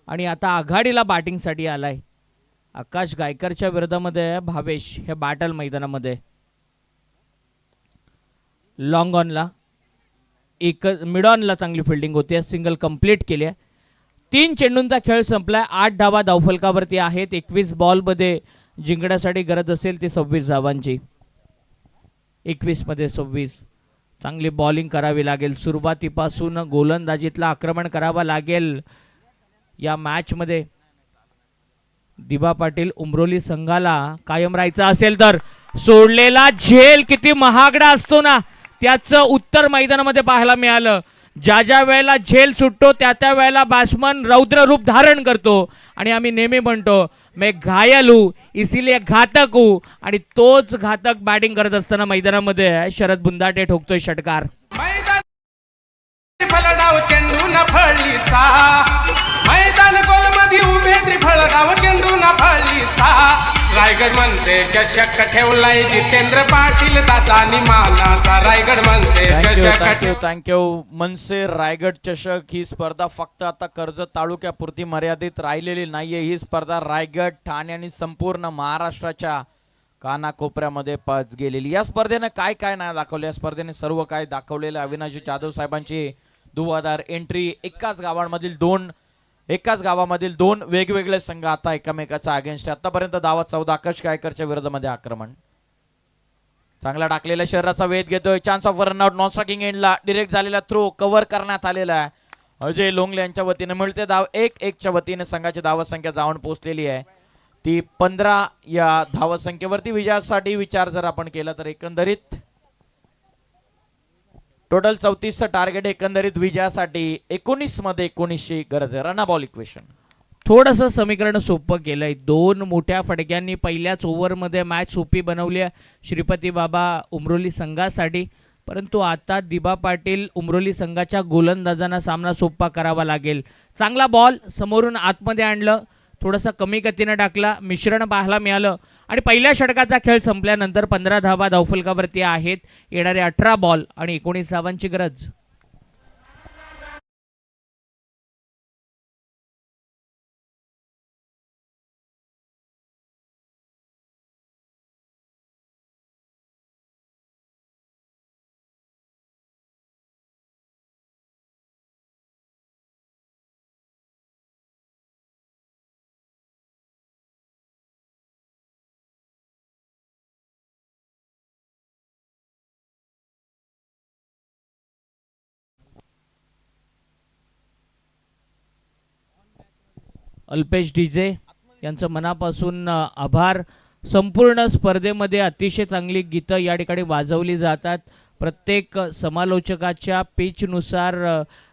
आणि आता आघाडीला बॅटिंगसाठी आलाय. आकाश गायकरच्या विरोधामध्ये भावेश हे बॅटल मैदानामध्ये. लॉंग ऑनला एक, मिड ऑनला चांगली फिल्डिंग होती, सिंगल कंप्लीट केली आहे. 3 चेंडूंचा खेळ संपलाय. 8 धावा धावफलकावरती आहेत. 21 बॉलमध्ये जिंकण्यासाठी गरज असेल ती 26 धावांची. 21 मध्ये 26. चांगली बॉलिंग करावी लागेल. सुरुवातीपासून गोलंदाजीतलं आक्रमण करावं लागेल या मॅचमध्ये. दिबा पाटील उमरोली संघाला कायम राहायचं असेल तर सोडलेला झेल किती महागडा असतो ना, त्याचं उत्तर मैदानामध्ये पाहायला मिळालं. ज्या ज्या वेळेला झेल सुटतो त्या त्या वेळेला बॅट्समन रौद्र रूप धारण करतो आणि आम्ही नेहमी म्हणतो मैं घायल हूं इसीलिए घातक हूं, आणि तोच घातक बॅटिंग करत असताना मैदानामध्ये शरद बुंदाटे ठोकतोय षटकार. फलडाव चेंडू न फळीचा, मैदान गोलमध्ये उभे त्रिफळडाव चेंडू न फळीचा. रायगड मनसे चषक ठेवलाय जितेंद्र पाटील दादानी मानाचा. रायगड मनसे चषक. थँक्यू. मनसे रायगड चषक ही स्पर्धा फक्त आता कर्जत तालुक्यापुरती मर्यादित राहिलेली नाहीये. ही स्पर्धा रायगड, ठाणे आणि संपूर्ण महाराष्ट्राच्या कानाकोपऱ्यामध्ये पाच गेलेली. या स्पर्धेने काय काय नाही दाखवले, या स्पर्धेने सर्व काय दाखवलेलं. अविनाश जाधव साहेबांची दुवादार एंट्री. एकाच गावामधील दोन वेगवेगळे संघ आता एकमेकाचा अगेन्स्ट. आतापर्यंत धावा 14. आकाश गायकरच्या विरोधामध्ये आक्रमण. चांगला टाकलेला शरीराचा वेध घेतोय. Chance of run out. Non striking एंडला डिरेक्ट झालेला थ्रो कव्हर करण्यात आलेला आहे. अजय लोंगले यांच्या वतीने मिळते धाव. 1-1च्या वतीने संघाची धावा संख्या जाऊन पोहोचलेली आहे ती 15 या धावा संख्येवरती. विजयासाठी विचार जर आपण केला तर एकंदरीत टोटल 34चं टार्गेट. एकंदरीत विजयासाठी 19 मध्ये 19ची गरज आहे. Run ball equation. थोडंसं समीकरण सोपं केलंय. 2 मोठ्या फटक्यांनी पहिल्याच ओव्हरमध्ये मॅच सोपी बनवली आहे श्रीपती बाबा उमरोली संघासाठी, परंतु आता दिबा पाटील उमरोली संघाच्या गोलंदाजांना सामना सोपा करावा लागेल. चांगला बॉल समोरून आतमध्ये आणलं, थोडासा कमी गतीने टाकला, मिश्रण पाहायला मिळालं आणि पहिल्या षटकाचा खेळ संपल्यानंतर 15 धावा धावफलकावरती आहेत. येणारे 18 बॉल आणि 19 धावांची गरज. अल्पेश डीजे यांचं मनापासून आभार. संपूर्ण स्पर्धेमध्ये अतिशय चांगली गीतं या ठिकाणी वाजवली जातात. प्रत्येक समालोचकाच्या पिचनुसार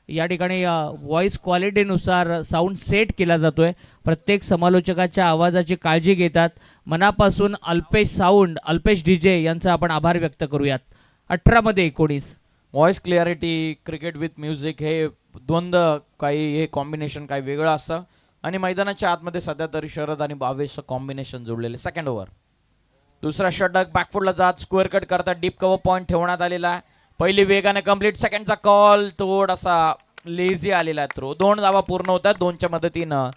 या ठिकाणी व्हॉइस क्वालिटीनुसार साऊंड सेट केला जातोय. प्रत्येक समालोचकाच्या आवाजाची काळजी घेतात. मनापासून अल्पेश डीजे यांचा आपण आभार व्यक्त करूयात. 18 मध्ये 19 voice clarity, cricket with music हे द्वंद्व काही हे कॉम्बिनेशन काही वेगळं असतं आणि मैदानाच्या आतमध्ये सध्या तरी शरद आणि भावेशचं कॉम्बिनेशन जोडलेले. सेकंड ओव्हर, दुसरा षटक बॅकफुटला जात स्क्वेअर कट करतात. डीप कव्हर पॉईंट ठेवण्यात आलेला आहे. पहिली वेगाने कंप्लीट, सेकंडचा कॉल थोडासा लेझी आलेला आहे. थ्रो 2 धावा पूर्ण होतात. 2च्या मदतीनं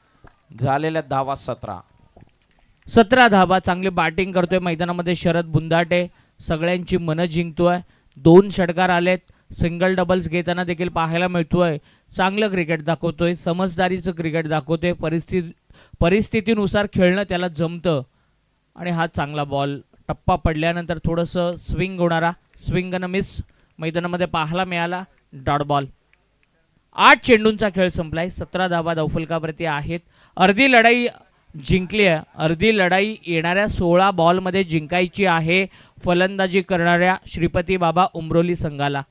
झालेल्या धावा 17 धावा. चांगली बॅटिंग करतोय मैदानामध्ये शरद बुंदाटे. सगळ्यांची मनं जिंकतोय. 2 षटकार आलेत. सिंगल डबल्स घेताना देखील पाहायला मिळतोय. चांगलं क्रिकेट दाखवतोय. समजदारीचं क्रिकेट दाखवतोय. परिस्थितीनुसार खेळणं त्याला जमतं. आणि हा चांगला बॉल टप्पा पडल्यानंतर थोडंसं स्विंग होणारा, स्विंग अन मिस मैदानामध्ये पाहायला मिळाला. Dot ball. 8 चेंडूंचा खेळ संपलाय. 17 धावा धावफलकावरती आहेत. अर्धी लढाई जिंकली आहे. अर्धी लढाई येणाऱ्या 16 बॉलमध्ये जिंकायची आहे फलंदाजी करणाऱ्या श्रीपती बाबा उमरोली संघाला.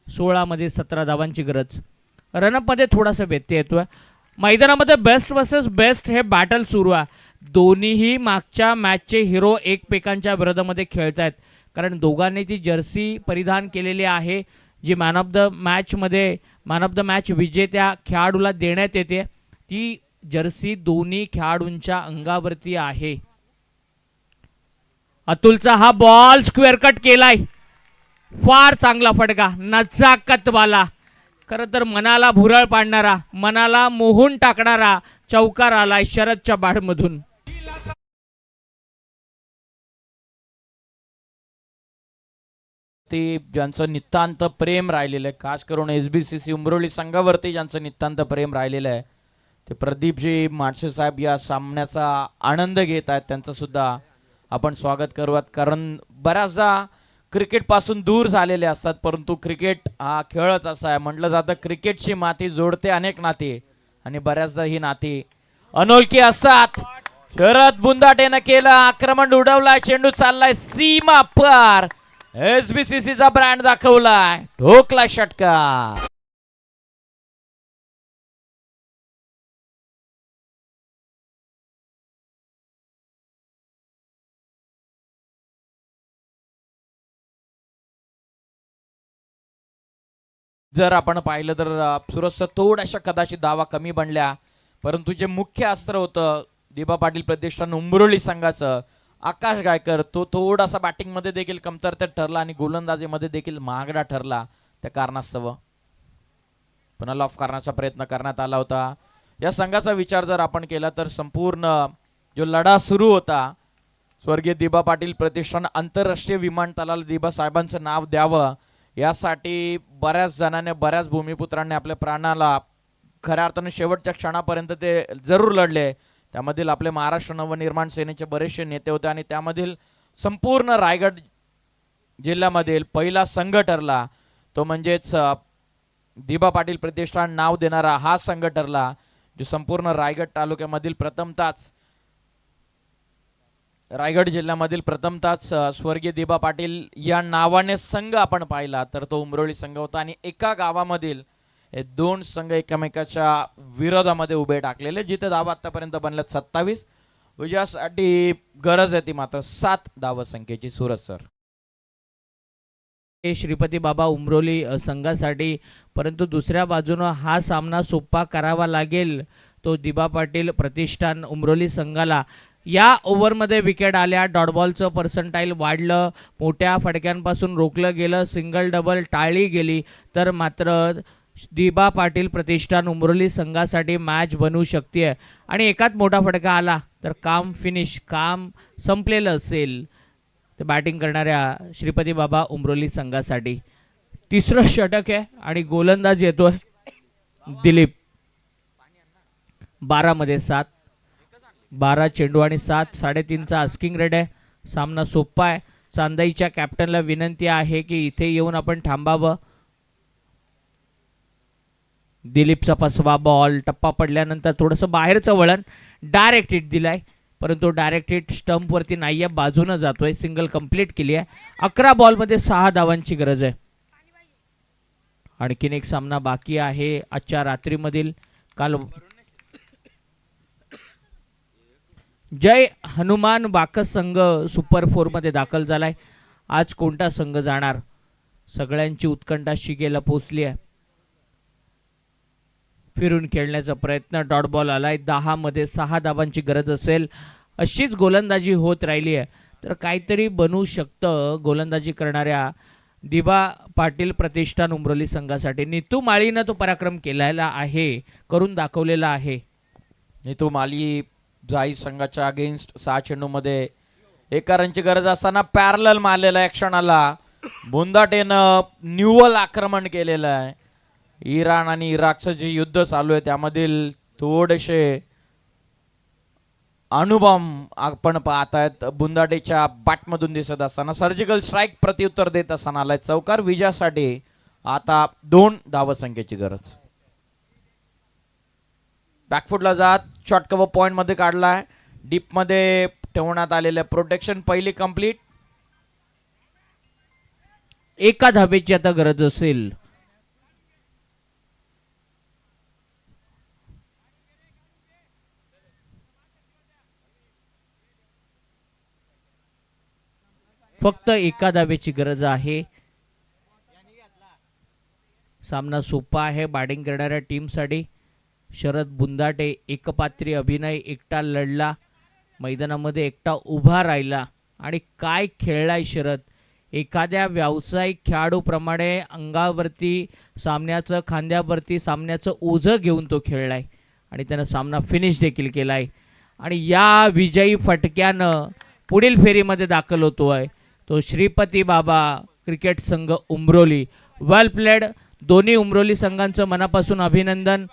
16 मध्ये 17 धावांची गरज. रनअपमध्ये थोडासा व्यत्यय येतोय. मैदानामध्ये बेस्ट वर्सेस बेस्ट हे बॅटल सुरू आहे. दोन्हीही मागच्या मॅचचे हिरो एकमेकांच्या विरोधामध्ये खेळत आहेत. कारण दोघांनी ती जर्सी परिधान केलेली आहे जी मॅन ऑफ द मॅच विजेत्या खेळाडूला देण्यात येते. ती जर्सी दोन्ही खेळाडूंच्या अंगावरती आहे. अतुलचा हा बॉल स्क्वेअर कट केलाय. फार चांगला फटका, नजाकतवाला. खरं तर मनाला भुरळ पाडणारा, मनाला मोहून टाकणारा चौकार आलाय शरदच्या बॅटमधून. ते ज्यांचं नितांत प्रेम राहिलेलं आहे, खास करून SBCC उमरोली संघावरती ज्यांचं नितांत प्रेम राहिलेलं आहे, ते प्रदीपजी माडसे साहेब या सामन्याचा आनंद घेत आहेत. त्यांचं सुद्धा आपण स्वागत करूयात. कारण बऱ्याचदा क्रिकेट पासून दूर झालेले असतात, परंतु क्रिकेट हा खेळच असा आहे. म्हटलं जातं क्रिकेटची माती जोडते अनेक नाती आणि बऱ्याचदा ही नाती अनोळखी असतात. शरद बुंदाटेनं केलं आक्रमण, उडवलाय चेंडू, चाललाय सीमा पार. SBCCचा ब्रँड दाखवलाय, ठोकला षटकार. जर आपण पाहिलं तर सुरजचं थोड्याशा कदाचित धावा कमी बनल्या, परंतु जे मुख्य अस्त्र होतं दिबा पाटील प्रतिष्ठान उंबरोली संघाचं, आकाश गायकर, तो थोडासा बॅटिंगमध्ये देखील कमतरतेत ठरला आणि गोलंदाजीमध्ये देखील महागडा ठरला. त्या कारणास्तव पुन्हा ऑफ करण्याचा प्रयत्न करण्यात आला होता. या संघाचा विचार जर आपण केला तर संपूर्ण जो लढा सुरू होता, स्वर्गीय दिबा पाटील प्रतिष्ठान आंतरराष्ट्रीय विमानतळाला दिबा साहेबांचं नाव द्यावं यासाठी बऱ्याच जणांनी, बऱ्याच भूमिपुत्रांनी आपल्या प्राणाला खऱ्या अर्थाने शेवटच्या क्षणापर्यंत ते जरूर लढले. त्यामधील आपले महाराष्ट्र नवनिर्माण सेनेचे बरेचसे नेते होते आणि त्यामधील संपूर्ण रायगड जिल्ह्यामधील पहिला संघ ठरला तो म्हणजेच दिबा पाटील प्रतिष्ठान नाव देणारा हा संघ ठरला, जो संपूर्ण रायगड तालुक्यामधील प्रथमताच, रायगड जिल्ह्यामधील प्रथमताच स्वर्गीय दिबा पाटील या नावाने संघ आपण पाहिला तर तो उमरोली संघ होता. आणि एका गावामधील हे 2 संघ एकमेकाच्या विरोधामध्ये उभे टाकलेले, जिथे धावा आतापर्यंत बनल्यात 27. विजयासाठी गरज आहे ती मात्र 7 धावा संख्येची. सूरज सर. श्रीपती बाबा उमरोली संघासाठी, परंतु दुसऱ्या बाजूनं हा सामना सोपा करावा लागेल तो दिबा पाटील प्रतिष्ठान उमरोली संघाला. या ओव्हरमध्ये विकेट आल्या, डॉटबॉलचं पर्सेंटाईल वाढलं, मोठ्या फटक्यांपासून रोखलं गेलं, सिंगल डबल टाळली गेली, तर मात्र दिबा पाटील प्रतिष्ठान उमरोली संघासाठी मॅच बनू शकते. आणि एकाच मोठा फटका आला तर काम फिनिश, काम संपलेलं असेल तर बॅटिंग करणाऱ्या श्रीपती बाबा उमरोली संघासाठी. तिसरं षटक आहे आणि गोलंदाज येतोय दिलीप. 12 मध्ये 7, 12 चेंडू आणि 7, 3.5चा आस्किंग रेट आहे. सामना सोपा आहे. चांदाईच्या कॅप्टनला विनंती आहे की इथे येऊन आपण थांबावं. दिलीपचा फसवा बॉल, टप्पा पडल्यानंतर थोडंसं बाहेरचं वळण, डायरेक्ट हिट दिलाय, परंतु डायरेक्ट हिट स्टंपवरती नाही आहे, बाजूनं जातोय. सिंगल कंप्लीट केली आहे. 11 बॉलमध्ये 6 धावांची गरज आहे. आणखीन एक सामना बाकी आहे आजच्या रात्रीमधील. काल जय हनुमान बाकस संघ सुपर 4 मध्ये दाखल झालाय. आज कोणता संघ जाणार, सगळ्यांची उत्कंठा शिगेला पोचली आहे. फिरून खेळण्याचा प्रयत्न, डॉट बॉल आलाय. 10 मध्ये 6 धावांची गरज असेल, अशीच गोलंदाजी होत राहिली आहे तर काहीतरी बनू शकतं गोलंदाजी करणाऱ्या दिबा पाटील प्रतिष्ठान उमरोली संघासाठी. नितू माळीनं तो पराक्रम केलेला आहे, करून दाखवलेला आहे. नितू माली जाई संघाच्या अगेन्स्ट 6 चेंडूमध्ये 1 रनची गरज असताना पॅरलल मारलेला आहे क्षणाला. बुंदाटेनं न्यूअल आक्रमण केलेलं आहे. इराण आणि इराकचं जे युद्ध चालू आहे त्यामधील थोडेसे अणुबॉम्ब आपण पाहतायत बुंदाटेच्या बॅटमधून दिसत असताना. सर्जिकल स्ट्राईक प्रत्युत्तर देत असताना आलाय. चौकार विजयासाठी आता 2 धावसंख्येची गरज. बॅकफुटला जात शॉर्ट कव्हर पॉइंट मध्ये काढलाय. डीप मध्ये ठेवण्यात आलेलं प्रोटेक्शन पहिली कंप्लीट. 1 धावेची आता गरज असेल. फक्त 1 धावेची गरज आहे. सामना सोपा आहे बॅटिंग करणाऱ्या टीमसाठी. शरद बुंदाटे एकपात्री अभिनय, एकटा लढला, मैदानामध्ये एकटा उभा राहिला आणि काय खेळलाय शरद. एखाद्या व्यावसायिक खेळाडूप्रमाणे अंगावरती सामन्याचं, खांद्यावरती सामन्याचं ओझं घेऊन तो खेळलाय आणि त्यानं सामना फिनिश देखील केलाय आणि या विजयी फटक्यानं पुढील फेरीमध्ये दाखल होतोय तो श्रीपती बाबा क्रिकेट संघ उमरोली. वेल प्लेड. दोन्ही उमरोली संघांचं मनापासून अभिनंदन.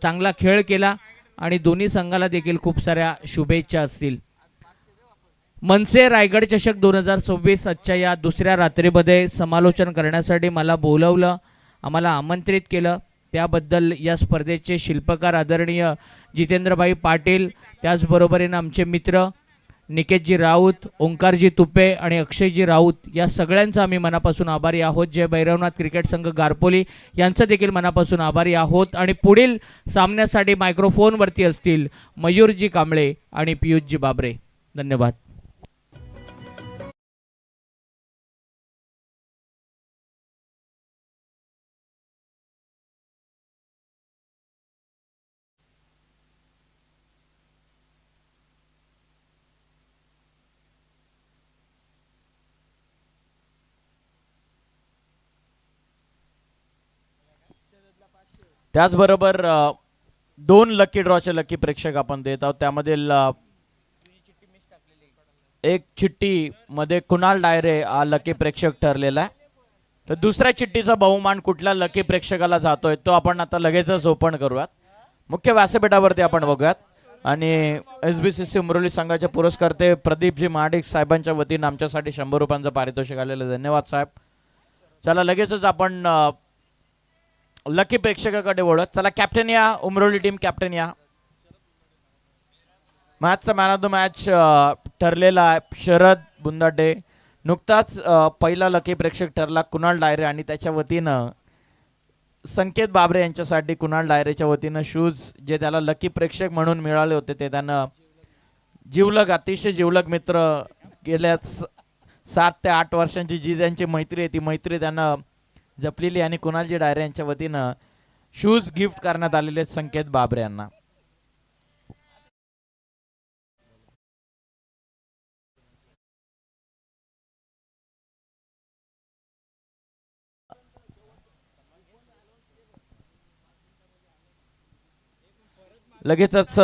चांगला खेळ केला आणि दोन्ही संघाला देखील खूप साऱ्या शुभेच्छा असतील. मनसे रायगड चषक 2026 आजच्या या दुसऱ्या रात्रीमध्ये समालोचन करण्यासाठी मला बोलवलं, आम्हाला आमंत्रित केलं. त्याबद्दल या स्पर्धेचे शिल्पकार आदरणीय जितेंद्रभाई पाटील, त्याचबरोबरीनं आमचे मित्र निकेतजी राऊत, ओंकारजी तुपे आणि अक्षयजी राऊत या सगळ्यांचा आम्ही मनापासून आभारी आहोत. जय भैरवनाथ क्रिकेट संघ गारपोली यांचं देखील मनापासून आभारी आहोत. आणि पुढील सामन्यासाठी मायक्रोफोनवरती असतील मयूरजी कांबळे आणि पियुषजी बाबरे. धन्यवाद. त्याचबरोबर 2 लकी ड्रॉचे लकी प्रेक्षक आपण देत आहोत. त्यामधील एक चिठ्ठी मध्ये कुणाल डायरे हा लकी प्रेक्षक ठरलेला आहे. तर दुसऱ्या चिठ्ठीचा बहुमान कुठल्या लकी प्रेक्षकाला जातोय तो आपण आता लगेचच ओपन करूयात. मुख्य व्यासपीठावरती आपण बघूयात आणि SBCC उमरोली संघाचे पुरस्कर्ते प्रदीपजी महाडिक साहेबांच्या वतीने आमच्यासाठी 100 रुपयांचं पारितोषिक आलेलं. धन्यवाद साहेब. चला लगेचच आपण लकी प्रेक्षकाकडे वळत. चला कॅप्टन या, उमरोली टीम कॅप्टन या. मॅचचा मॅन ऑफ द मॅच ठरलेला आहे शरद बुंदाटे. नुकताच पहिला लकी प्रेक्षक ठरला कुणाल डायरे आणि त्याच्या वतीनं संकेत बाबरे यांच्यासाठी कुणाल डायरेच्या वतीनं शूज जे त्याला लकी प्रेक्षक म्हणून मिळाले होते ते त्यानं जीवलग, अतिशय जीवलग मित्र गेल्या 7 ते 8 वर्षांची जी त्यांची मैत्री आहे ती मैत्री त्यानं जपलेली आणि कुणालजी डायरे यांच्या वतीनं शूज गिफ्ट करण्यात आलेले संकेत बाबरे यांना. लगेचच